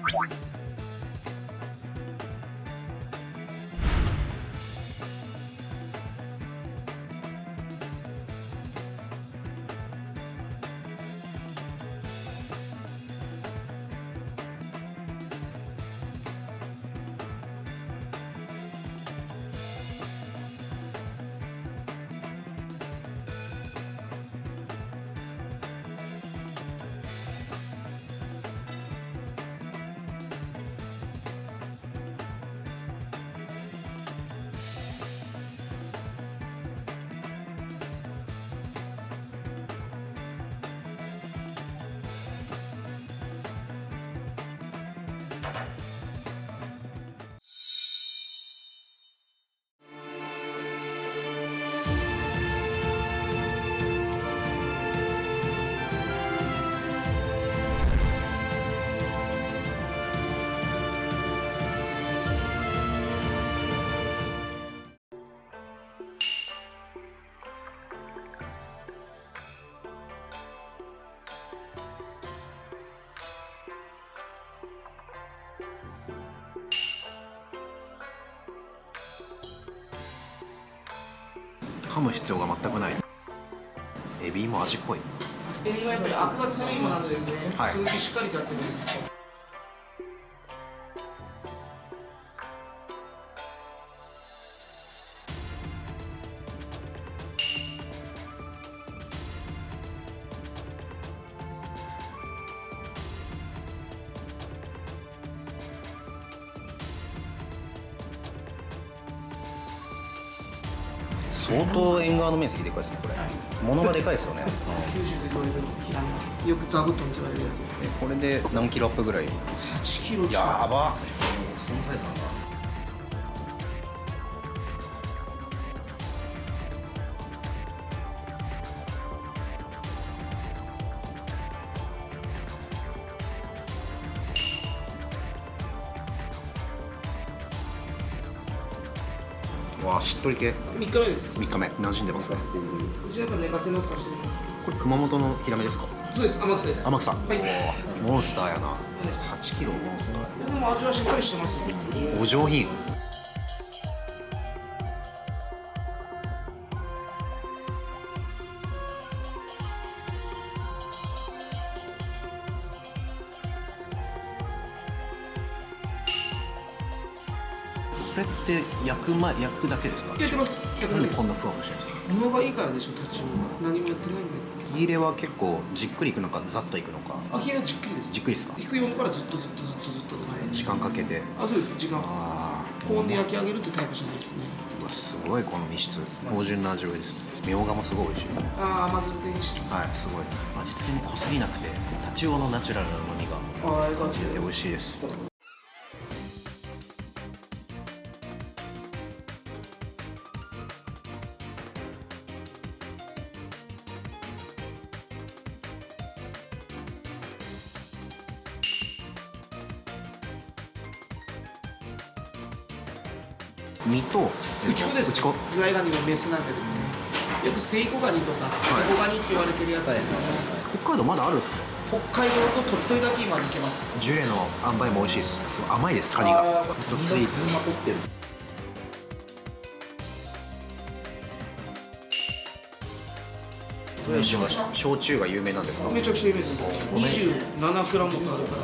噛む必要が全くない。エビも味濃い。エビはやっぱりアクが強いものなんですね。はい、続きしっかりとやってます。相当縁側の面積でかいですね、これ。物がでかいですよね。九州で言われるヒラメ、よく座布団って言われるやつです。これで何キロアップぐらい8キロ近く。やば。存在感が。わあ、しっとり系。3日目です。3日目馴染んでますね。うちはやっぱ寝かせの刺身。これ熊本のヒラメですか？そうです、天草です。天草。はい。おー、モンスターやな。8キロモンスター。でも味はしっかりしてますよ。お上品。これって焼くだけですか？焼いてます。なんでこんなふわふわしてるんですか？物がいいからでしょ、タチウオが。何もやってないんで。火入れは結構じっくりいくのかざっといくのか。あ、火入れじっくりです。じっくりですか？低い温からずっと。時間かけて。あ、そうです。時間かかります。高温で焼き上げるってタイプじゃないですね。うわ、すごいこの密質。芳醇な味わいです。みょうがもすごい美味しい。ああ、甘酢漬けにします。はい、すごい。味付けも濃すぎなくて、タチウオのナチュラルな旨味がああ、よかった感じれて美です。味しいです。身と内子です。内子。ズワイガニのメスなんでですね。よくセイコガニとか、セイコガニって言われてるやつですね。北海道まだあるんですね。北海道と鳥取だけ今できます。ジュレの塩梅も美味しいです。すごい甘いです、カニが。あーほんとスイーツ。まとってる。豊島は焼酎が有名なんですか？めちゃくちゃ有名です。27クラムとあるから。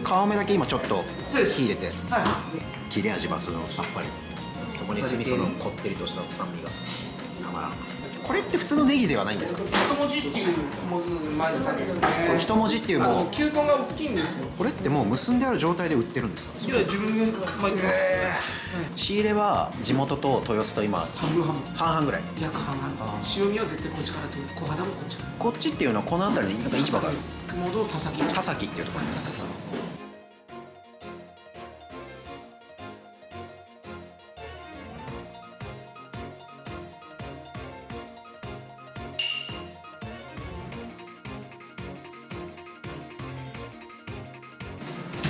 皮目だけ今ちょっとそうです火入れて、はい。切れ味抜群さっぱり。そこに酢味噌のこってりとした酸味がたまらん。これって普通のネギではないんですか？一文字っていうものの前の単ですね。これ一文字っていうもう球根が大きいんですよ。これってもう結んである状態で売ってるんですか？いや、自分で巻いてます。仕入れは地元と豊洲と今半分半分。半々ぐらい。約半々です。塩味は絶対こっちから取る。小肌もこっちから。こっちっていうのはこの辺りになんか市場がある。熊本田崎。田崎っていうところにあります。田崎です。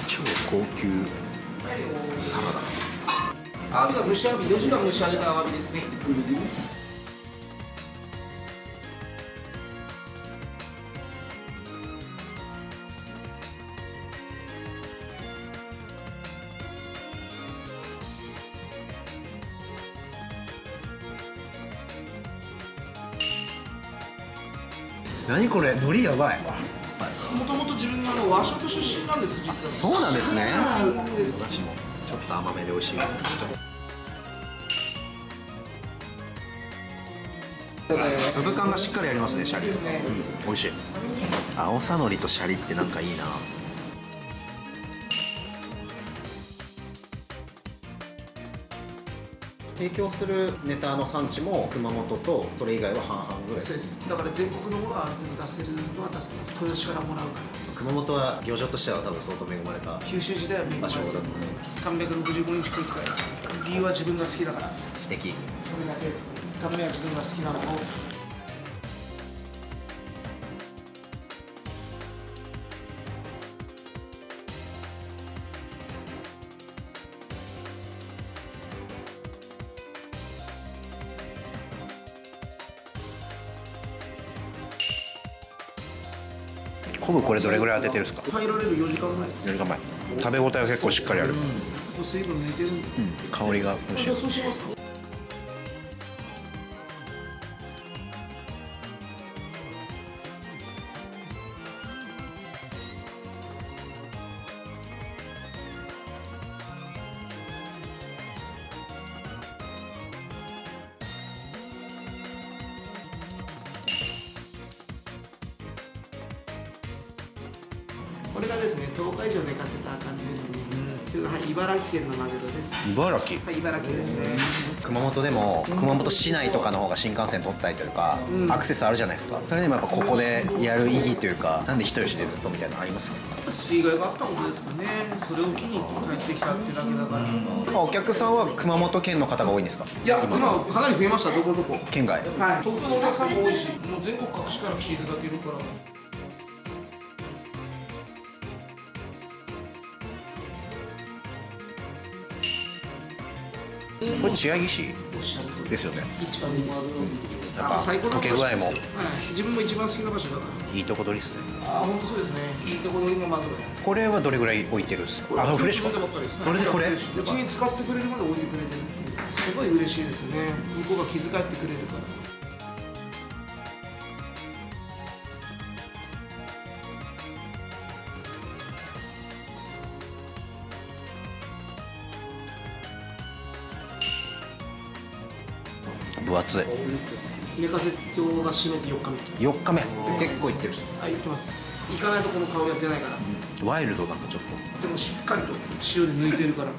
超高級サラダ。アワビが蒸しアワビ、4時間蒸し上げたアワビですね。何これ、海苔やばい。もともと自分が和食出身なんです、実は。そうなんですね。はいお出汁もちょっと甘めで美味しい。粒感がしっかりありますね、シャリ。ですね。美味しい。青さのりとシャリってなんかいいな。提供するネタの産地も熊本とそれ以外は半々ぐらい。そうです。だから全国のものはある程度出せるのは出せます。豊洲からもらうから。熊本は漁場としては多分相当恵まれた九州時代は恵まれてる場所だと思います。365日食いつかないです。理由は自分が好きだから。素敵。それだけです。ためには自分が好きなものを。昆布これどれぐらい当ててるんですか？入られる4時間前です。 4時間前。食べ応えは結構しっかりある。ここ水分抜いてるんで。香りが美味しい。そうしますか。これがですね、10日以上寝かせた感じですね。はい、茨城県のマグロです。茨城。はい、茨城ですね。熊本でも熊本市内とかの方が新幹線取ったりというか、アクセスあるじゃないですか。それでもやっぱここでやる意義というか、なんで人吉でずっとみたいなのありますか？水害があったことですかね。それを機に帰ってきたっていうだけだから。お客さんは熊本県の方が多いんですか？いや、今かなり増えました。どこどこ。県外。はい。東京のお客さんも多いし、もう全国各地から来ていただけるから。これ千柳市おっしゃる通りですよね。一番いいです。やっぱ最高の溶け具合もはい、自分も一番好きな場所だから。いいとこ取りですね。あ、本当そうですね。いいところにもマグロです。これはどれぐらい置いてるんですか？フレッシュか。それでこれ。うちに使ってくれるまで置いてくれてるっていうすごい嬉しいですね。向こうが気遣ってくれるから。分厚い。寝かせ今日が締めて4日目。4日目。結構いってる。はい、行ってます。行かないとこの香りは出ないから。ワイルドなんかちょっと。でもしっかりと塩で抜いてるから。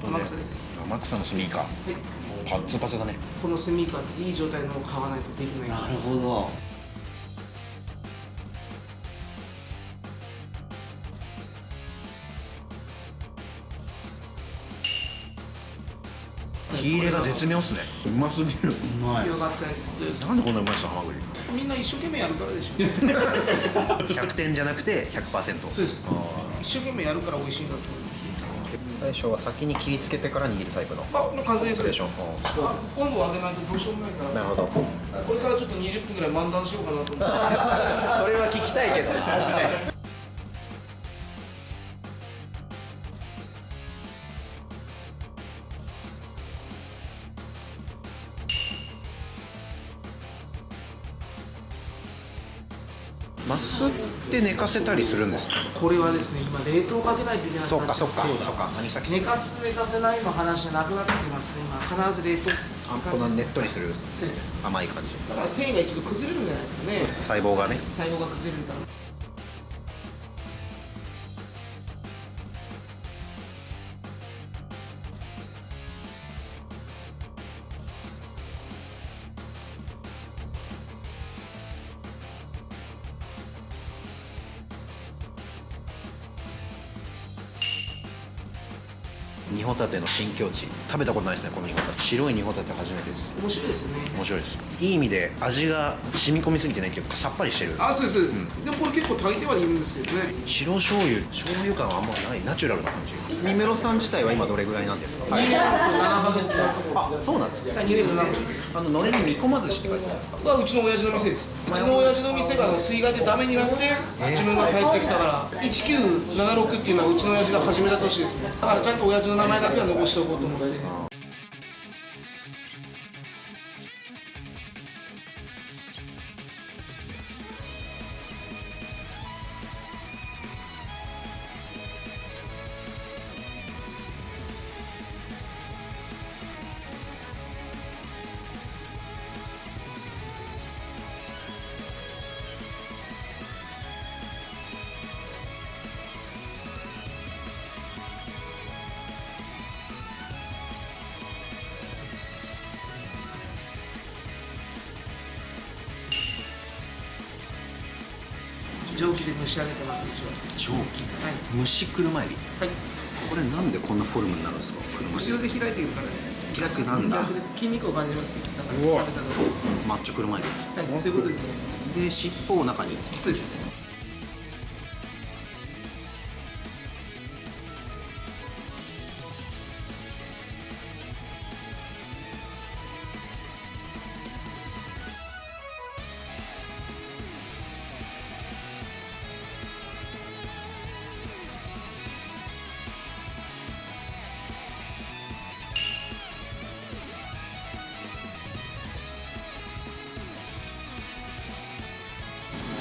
天草です。天草のスニーカー。はい。パッツパツだね。このスニーカーっていい状態のを買わないとできない。なるほど。火入れが絶妙っすね。うますぎる。うまよかったです。なんでこんなうまいっすか、ハマグリ。みんな一生懸命やるからでしょ。 100点じゃなくて 100%。そうです。一生懸命やるから美味しいんだと思います。大将は先に切りつけてから握るタイプの。あ、もう完全にそうでしょ。ょ。温度を上げないとどうしようもないから。なるほど。これからちょっと20分ぐらい漫談しようかなと思って。それは聞きたいけど。確かに。マスって寝かせたりするんですか？これはですね、今冷凍かけないといけない。そうかそうかそうか。何先寝かす寝かせないの話じゃなくなってきますね。今必ず冷凍。あんこのねっとりするそうです甘い感じ。だから繊維が一度崩れるんじゃないですかね。そうです。細胞がね。細胞が崩れるから。煮ホタテの新境地、食べたことないですねこの煮ホタテ。白い煮ホタテ初めてです。面白いですよね。面白いです。いい意味で味が染み込みすぎてないっていうか、さっぱりしてる。あ、そうですそうです、でもこれ結構炊いてはいるんですけどね。白醤油感はあんまない、ナチュラルな感じ。三室さん自体は今どれぐらいなんですか？2年と7ヶ月です。あ、そうなんですね。2年と7ヶ月です。のれんに煮込まずしって書いてあるんですか？はうちの親父の店です。うちの親父の店が水害でダメになって自分が帰ってきたから、1976っていうのはうちの親父が始めた年ですね。だからちゃんと親父の名前だけは残しておこうと思って。蒸気で蒸し上げてます、うちは。蒸気、はい、蒸し車エビ。はい、これなんでこんなフォルムになるんですか？後ろで開いているからです。開くなんだ。逆です。筋肉を感じます。だから食べたの。マッチョ車エビ。はい、そういうことですね。で尻尾を中に。そうです。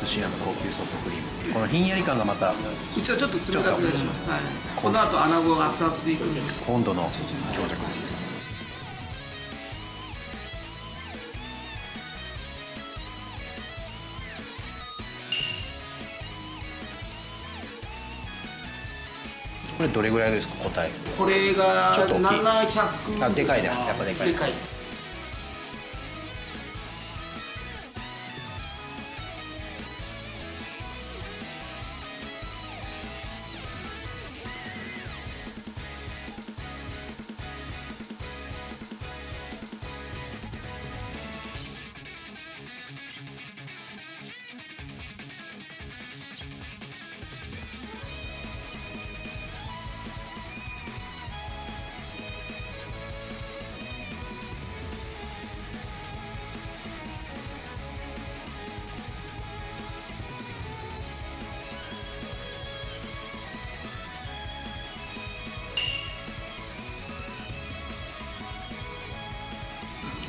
寿司屋の高級ソフトクリーム。このひんやり感がまたうちはちょっと冷たくします。はい。この後穴子が熱々でいくんで。温度の強弱ですね。これどれぐらいですか？答え。これがちょっと大きい。700。あ、でかいな。やっぱでかい。でかい。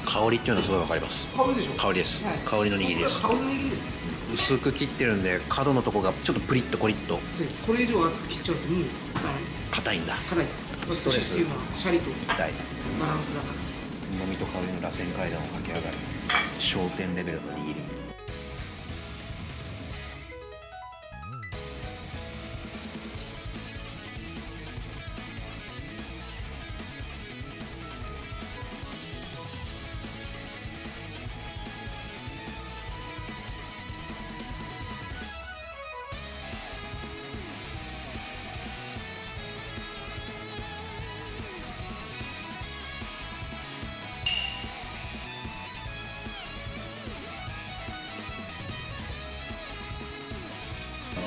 香りっていうのはすごいわかります。香りでしょ。香りです。はい、香りの握りです。香りの握りです。薄く切ってるんで角のとこがちょっとプリッとコリッと。そうです。これ以上厚く切っちゃうとダメです。硬いんだ。硬い。ストレスっていうのはシャリと痛い。バランスだから。うまみと香りの螺旋階段を駆け上がる焦点レベルの握り。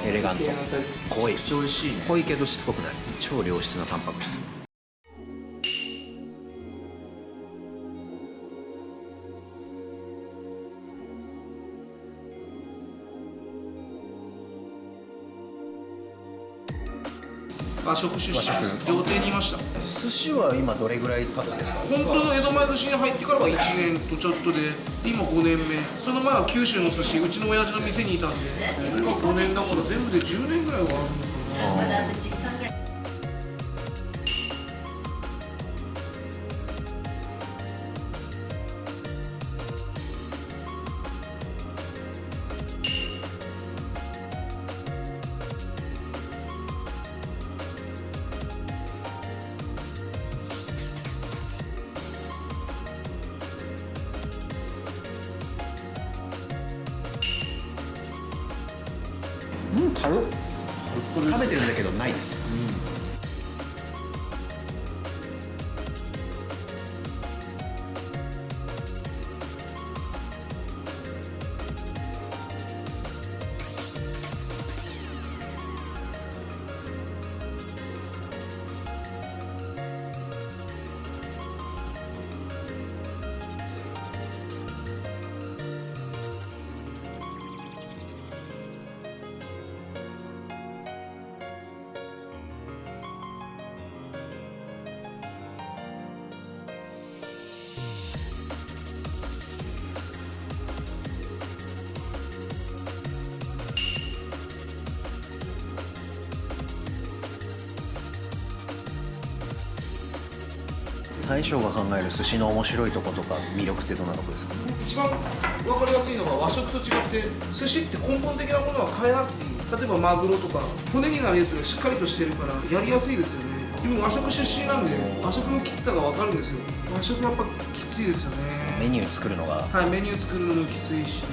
エレガント。濃い。めっちゃ美味しいね。濃いけどしつこくない。超良質なタンパク質。和食出身です。料亭にいました。寿司は今どれぐらい経つんですか？本当の江戸前寿司に入ってからは1年とちょっとで、今5年目。その前は九州の寿司、うちの親父の店にいたんで、今5年だから全部で10年ぐらいはあるのかな。軽っ。食べてるんだけどないです。大将が考える寿司の面白いとことか魅力ってどんなとこですか？一番分かりやすいのが和食と違って寿司って根本的なものは変えなくていい。例えばマグロとか骨になるやつがしっかりとしてるからやりやすいですよね。自分和食出身なんで和食のきつさが分かるんですよ。和食やっぱきついですよね。メニュー作るのがはい、メニュー作るのもきついし。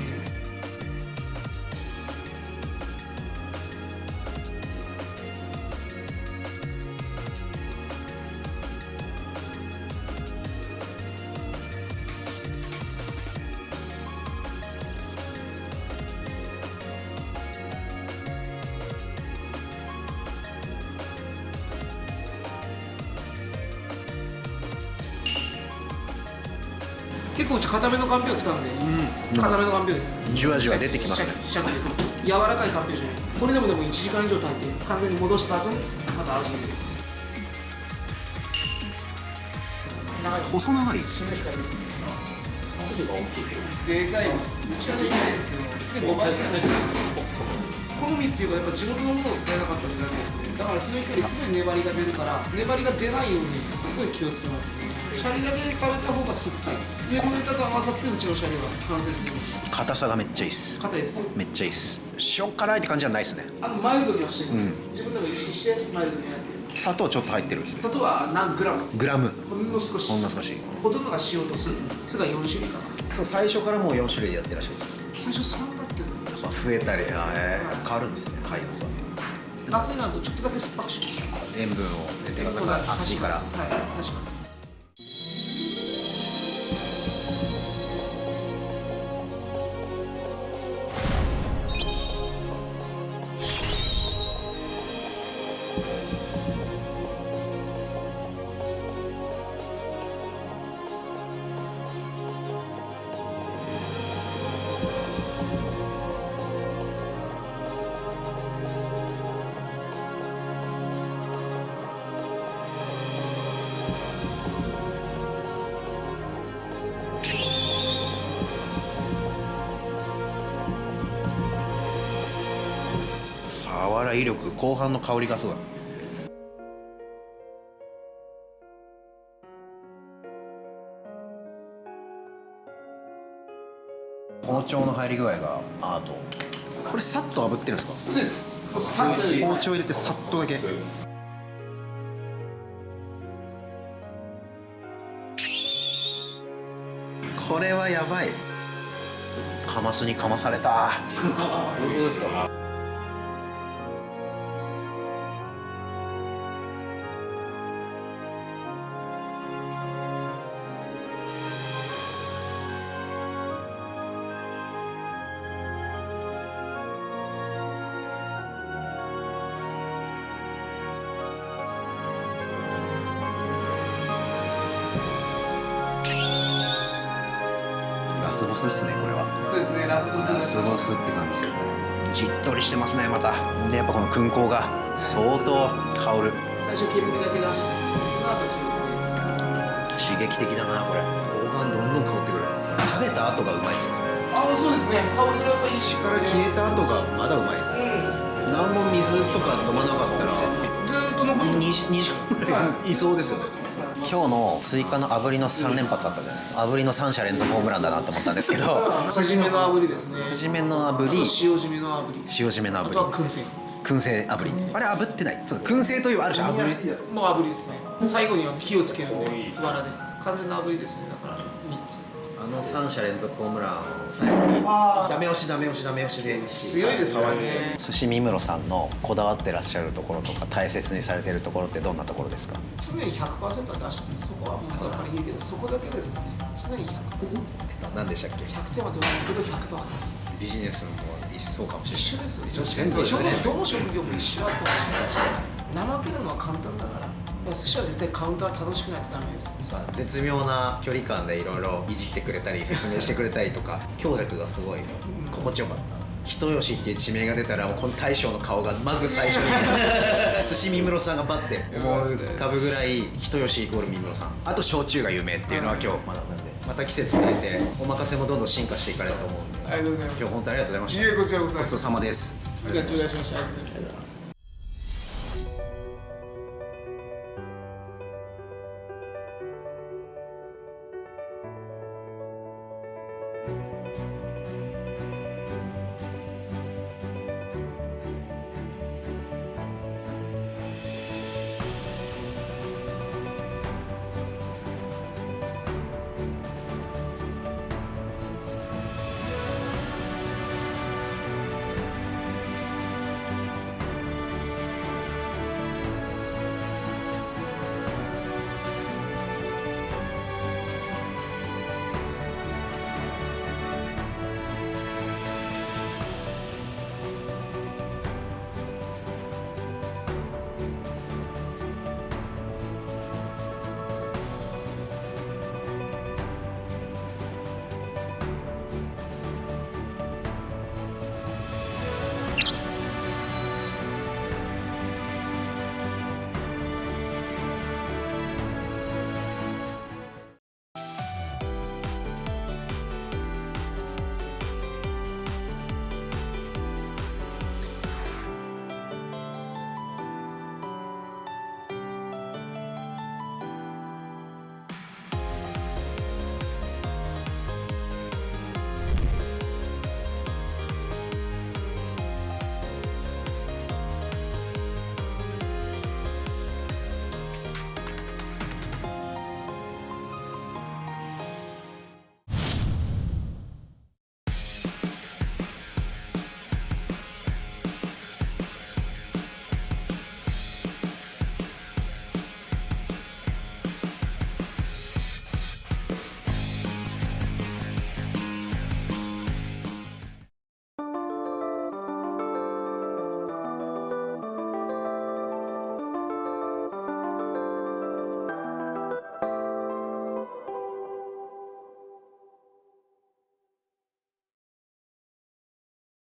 結構うち固めのかんぴょう使うんで、固めのかんぴょうです。じわじわ出てきますね。シャキです。柔らかいかんぴょうじゃないです。これでも1時間以上炊いて完全に戻した後にまた味入れて。長い細長い。締めしかいです。粒が大きい。でかいです。うちはでかいですよ。1.5倍くらいです。好みっていうかやっぱ地元のものを使えなかったんじゃないですかね。だから日の光すごい粘りが出るから粘りが出ないようにすごい気をつけますね。シャリだけで食べた方が酸っぱい。上のネタと合わさってうちのシャリは完成する。硬さがめっちゃいいっす。硬いです。めっちゃいいっす。塩辛いって感じじゃないっすね。マイルドにはしてるんです。自分でも意識してマイルドにやってる。砂糖ちょっと入ってるんです。砂糖は何グラム？グラム。ほんの少し。ほんの少し。ほとんどが塩と酢。酢が4種類かな。そう、最初からもう4種類やってらっしゃるんです。最初3だってる。まあ、増えたり、変わるんですね。はい。夏になるとちょっとだけ酸っぱくします。塩分を出て、なんか暑いから。はい、足します。爽威力、後半の香りがすごい。包丁の入り具合がアート。これさっと炙ってるんですか？そうです。さっと包丁入れてさっとだけ。これはやばい。カマスにかまされた。どうですか？ラスボスですね、これは。そうですね、ラスボス。ラスボスって感じですね。じっとりしてますね、また。で、やっぱこの燻香が相当香る。最初煙だけ出して、その後火をつける。刺激的だな、これ。後半どんどん香ってくる。食べた後がうまいっすね。ああ、そうですね。香りがやっぱいいし、から消えた後がまだうまい。何も水とか飲まなかったらずーっと残ってる。 2時間ぐらいいそうですよね。今日の追加の炙りの3連発あったじゃないですか。炙りの3者連続ホームランだなと思ったんですけど筋目の炙りですね。筋目の炙り、塩締めの炙り、塩締めの炙り、あとは燻製。燻製炙り。あれ炙ってない。そう、燻製というあるじゃん、炙り。もう炙りですね。最後には火をつけるんで、藁で完全な炙りですね。だから3つ。あの3者連続ホームランを最後にダメ押しダメ押しダメ押しで強いですよね。寿司三室さんのこだわってらっしゃるところとか大切にされてるところってどんなところですか？常に 100% は出してます。そこはまずはあれいいけど、そこだけですかね。常に 100%。何でしたっけ100点は取らないけど100%は出す。ビジネスもそうかもしれない。一緒ですよ。一緒ですね。どの職業も一緒だと思うんですよ。怠けるのは簡単だから。寿司は絶対カウンター楽しくないとダメです。絶妙な距離感でいろいろいじってくれたり説明してくれたりとか強弱がすごい心地よかった。人吉っていう地名が出たらもうこの大将の顔がまず最初に寿司三室さんがバッて思い浮かぶぐらい人吉イコール三室さん、あと焼酎が有名っていうのは今日学んだんで、また季節変えてお任せもどんどん進化していかれると思うんで、ありがとうございます。今日本当にありがとうございました。いえ、こちらこそごちそうさまです。ありがとうございました。